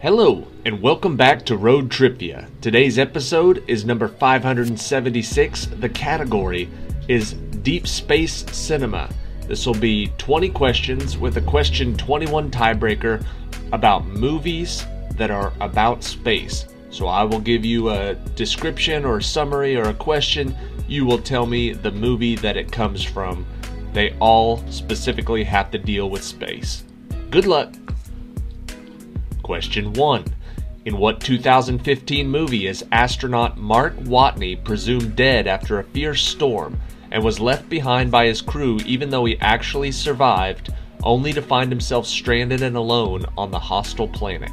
Hello, and welcome back to Road TRIpVIA. Today's episode is number 576. The category is Deep Space Cinema. This will be 20 questions with a question 21 tiebreaker about movies that are about space. So I will give you a description or a summary or a question. You will tell me the movie that it comes from. They all specifically have to deal with space. Good luck! Question 1. In what 2015 movie is astronaut Mark Watney presumed dead after a fierce storm and was left behind by his crew even though he actually survived, only to find himself stranded and alone on the hostile planet?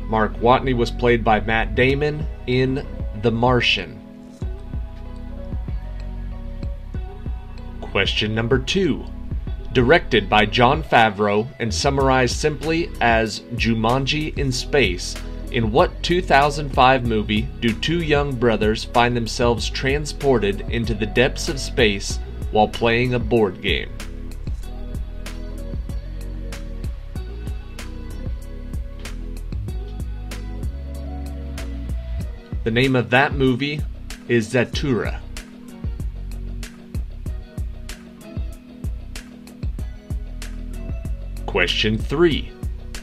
Mark Watney was played by Matt Damon in The Martian. Question number 2. Directed by Jon Favreau and summarized simply as Jumanji in space, in what 2005 movie do two young brothers find themselves transported into the depths of space while playing a board game? The name of that movie is Zathura. Question 3.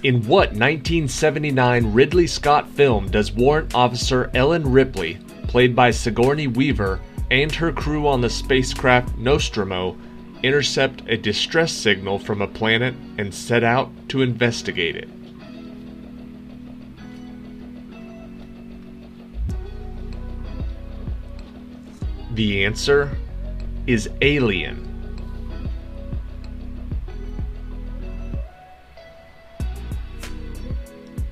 In what 1979 Ridley Scott film does Warrant Officer Ellen Ripley, played by Sigourney Weaver, and her crew on the spacecraft Nostromo intercept a distress signal from a planet and set out to investigate it? The answer is Alien.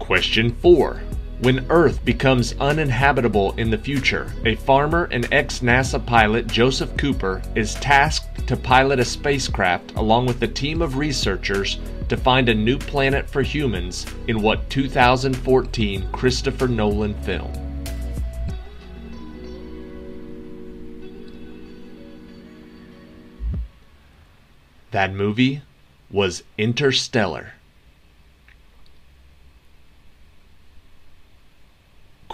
Question 4. When Earth becomes uninhabitable in the future, a farmer and ex-NASA pilot Joseph Cooper is tasked to pilot a spacecraft along with a team of researchers to find a new planet for humans in what 2014 Christopher Nolan film? That movie was Interstellar.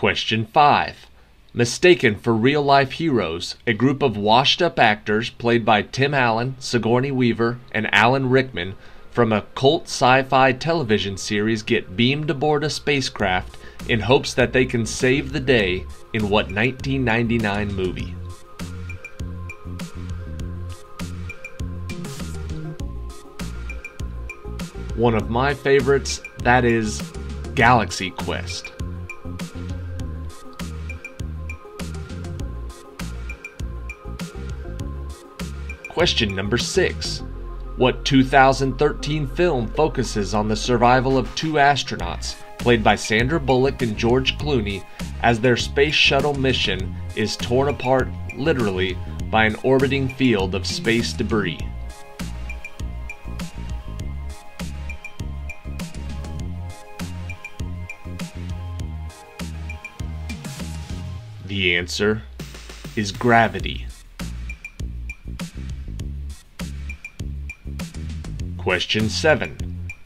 Question 5. Mistaken for real-life heroes, a group of washed-up actors played by Tim Allen, Sigourney Weaver, and Alan Rickman from a cult sci-fi television series get beamed aboard a spacecraft in hopes that they can save the day in what 1999 movie? One of my favorites, that is Galaxy Quest. Question number 6. What 2013 film focuses on the survival of two astronauts, played by Sandra Bullock and George Clooney, as their space shuttle mission is torn apart literally by an orbiting field of space debris? The answer is Gravity. Question 7.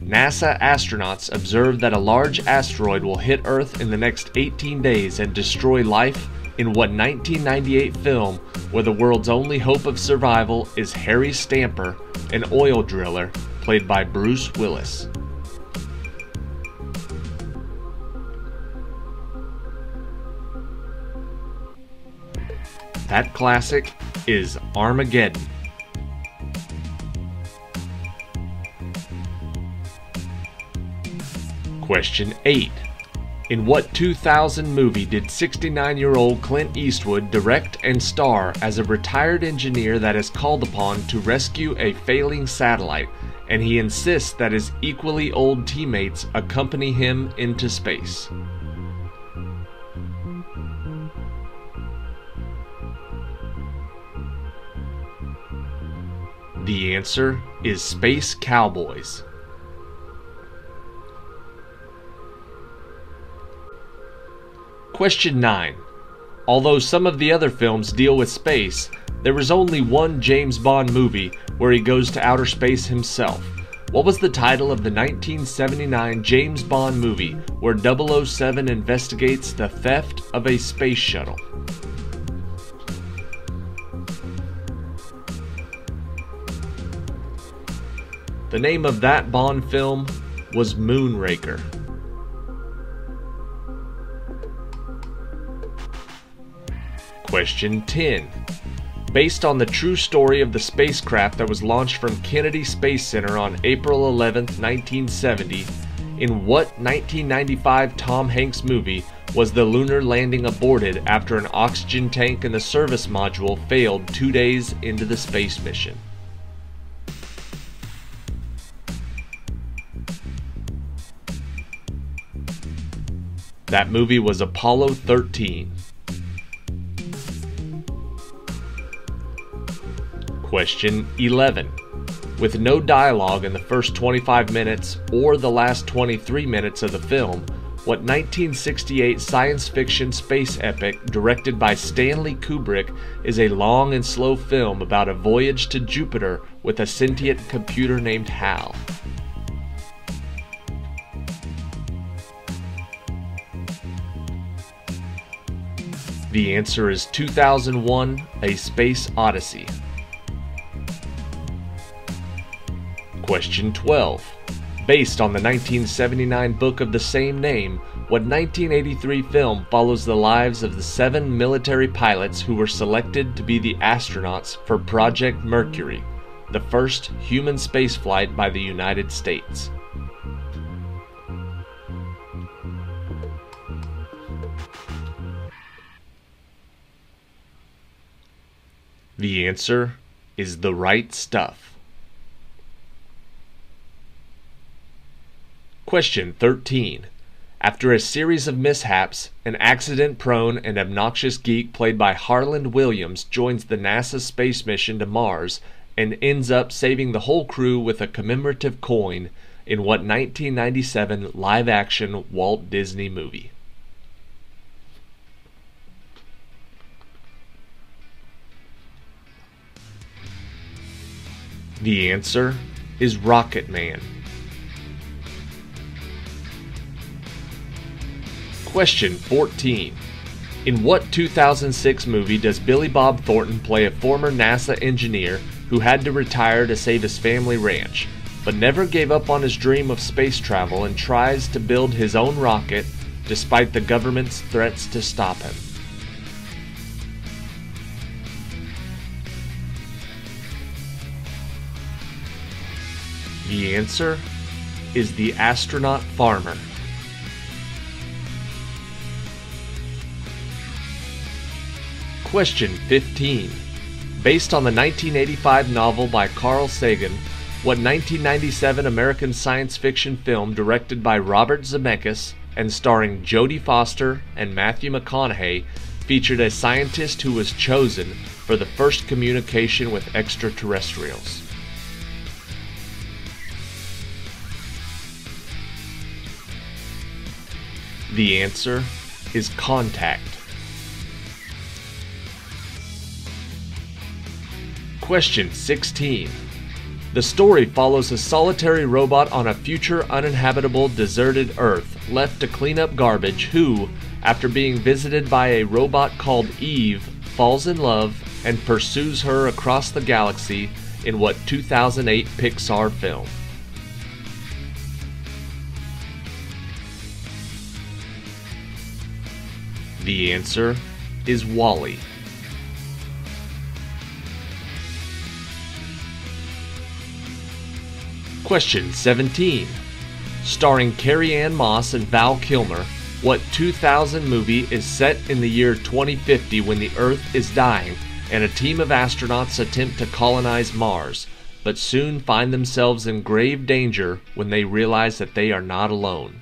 NASA astronauts observed that a large asteroid will hit Earth in the next 18 days and destroy life in what 1998 film where the world's only hope of survival is Harry Stamper, an oil driller, played by Bruce Willis? That classic is Armageddon. Question 8. In what 2000 movie did 69-year-old Clint Eastwood direct and star as a retired engineer that is called upon to rescue a failing satellite, and he insists that his equally old teammates accompany him into space? The answer is Space Cowboys. Question 9. Although some of the other films deal with space, There is only one James Bond movie where he goes to outer space himself. What was the title of the 1979 James Bond movie where 007 investigates the theft of a space shuttle? The name of that Bond film was Moonraker. Question 10. Based on the true story of the spacecraft that was launched from Kennedy Space Center on April 11, 1970, in what 1995 Tom Hanks movie was the lunar landing aborted after an oxygen tank in the service module failed 2 days into the space mission? That movie was Apollo 13. Question 11. With no dialogue in the first 25 minutes or the last 23 minutes of the film, what 1968 science fiction space epic directed by Stanley Kubrick is a long and slow film about a voyage to Jupiter with a sentient computer named Hal? The answer is 2001: A Space Odyssey. Question 12. Based on the 1979 book of the same name, what 1983 film follows the lives of the 7 military pilots who were selected to be the astronauts for Project Mercury, the first human spaceflight by the United States? The answer is The Right Stuff. Question 13. After a series of mishaps, an accident-prone and obnoxious geek played by Harland Williams joins the NASA space mission to Mars and ends up saving the whole crew with a commemorative coin in what 1997 live-action Walt Disney movie? The answer is Rocket Man. Question 14. In what 2006 movie does Billy Bob Thornton play a former NASA engineer who had to retire to save his family ranch, but never gave up on his dream of space travel and tries to build his own rocket despite the government's threats to stop him? The answer is The Astronaut Farmer. Question 15. Based on the 1985 novel by Carl Sagan, what 1997 American science fiction film directed by Robert Zemeckis and starring Jodie Foster and Matthew McConaughey featured a scientist who was chosen for the first communication with extraterrestrials? The answer is Contact. Question 16. The story follows a solitary robot on a future uninhabitable deserted Earth left to clean up garbage who, after being visited by a robot called Eve, falls in love and pursues her across the galaxy in what 2008 Pixar film? The answer is WALL-E. Question 17. Starring Carrie-Anne Moss and Val Kilmer, what 2000 movie is set in the year 2050 when the Earth is dying and a team of astronauts attempt to colonize Mars, but soon find themselves in grave danger when they realize that they are not alone?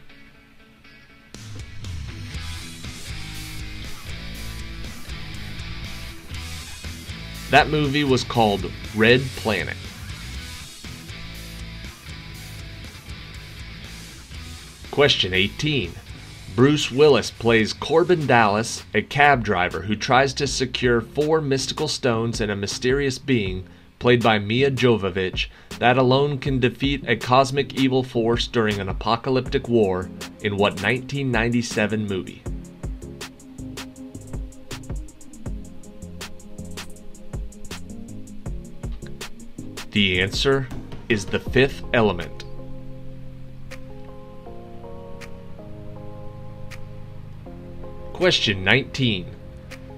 That movie was called Red Planet. Question 18. Bruce Willis plays Corbin Dallas, a cab driver who tries to secure 4 mystical stones and a mysterious being, played by Mia Jovovich, that alone can defeat a cosmic evil force during an apocalyptic war in what 1997 movie? The answer is The Fifth Element. Question 19.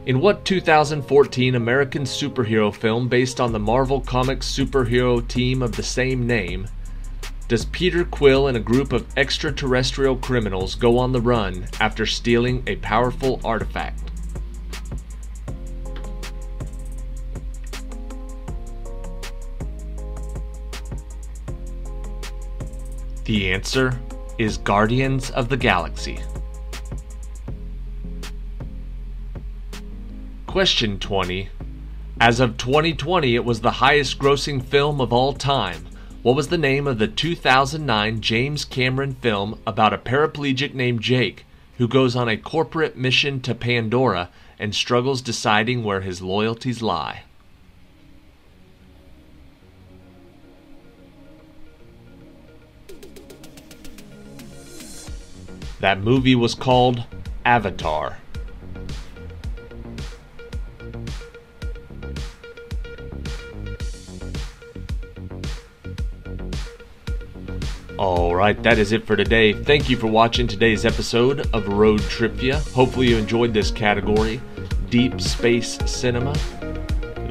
In what 2014 American superhero film based on the Marvel Comics superhero team of the same name does Peter Quill and a group of extraterrestrial criminals go on the run after stealing a powerful artifact? The answer is Guardians of the Galaxy. Question 20. As of 2020, it was the highest grossing film of all time. What was the name of the 2009 James Cameron film about a paraplegic named Jake who goes on a corporate mission to Pandora and struggles deciding where his loyalties lie? That movie was called Avatar. Alright, that is it for today. Thank you for watching today's episode of Road TRIpVIA. Hopefully you enjoyed this category, Deep Space Cinema.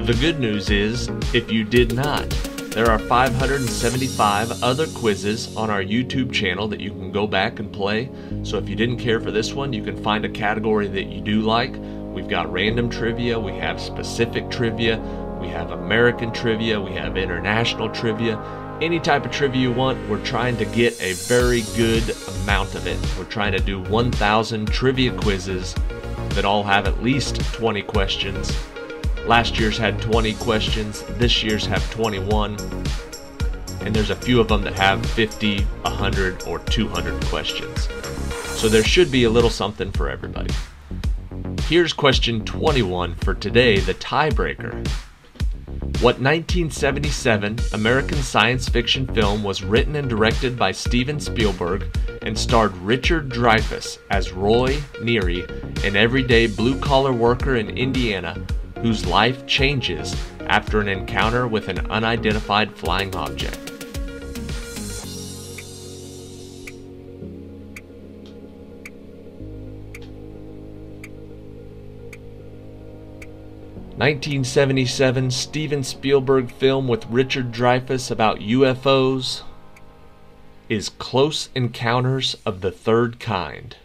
The good news is, if you did not, there are 575 other quizzes on our YouTube channel that you can go back and play. So if you didn't care for this one, you can find a category that you do like. We've got random trivia, we have specific trivia, we have American trivia, we have international trivia. Any type of trivia you want, we're trying to get a very good amount of it. We're trying to do 1,000 trivia quizzes that all have at least 20 questions. Last year's had 20 questions, this year's have 21, and there's a few of them that have 50, 100, or 200 questions. So there should be a little something for everybody. Here's question 21 for today, the tiebreaker. What 1977 American science fiction film was written and directed by Steven Spielberg and starred Richard Dreyfuss as Roy Neary, an everyday blue-collar worker in Indiana whose life changes after an encounter with an unidentified flying object? (1977) Steven Spielberg film with Richard Dreyfuss about UFOs is Close Encounters of the Third Kind.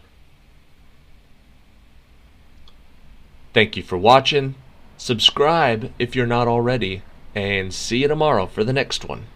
Thank you for watching. Subscribe if you're not already, and see you tomorrow for the next one.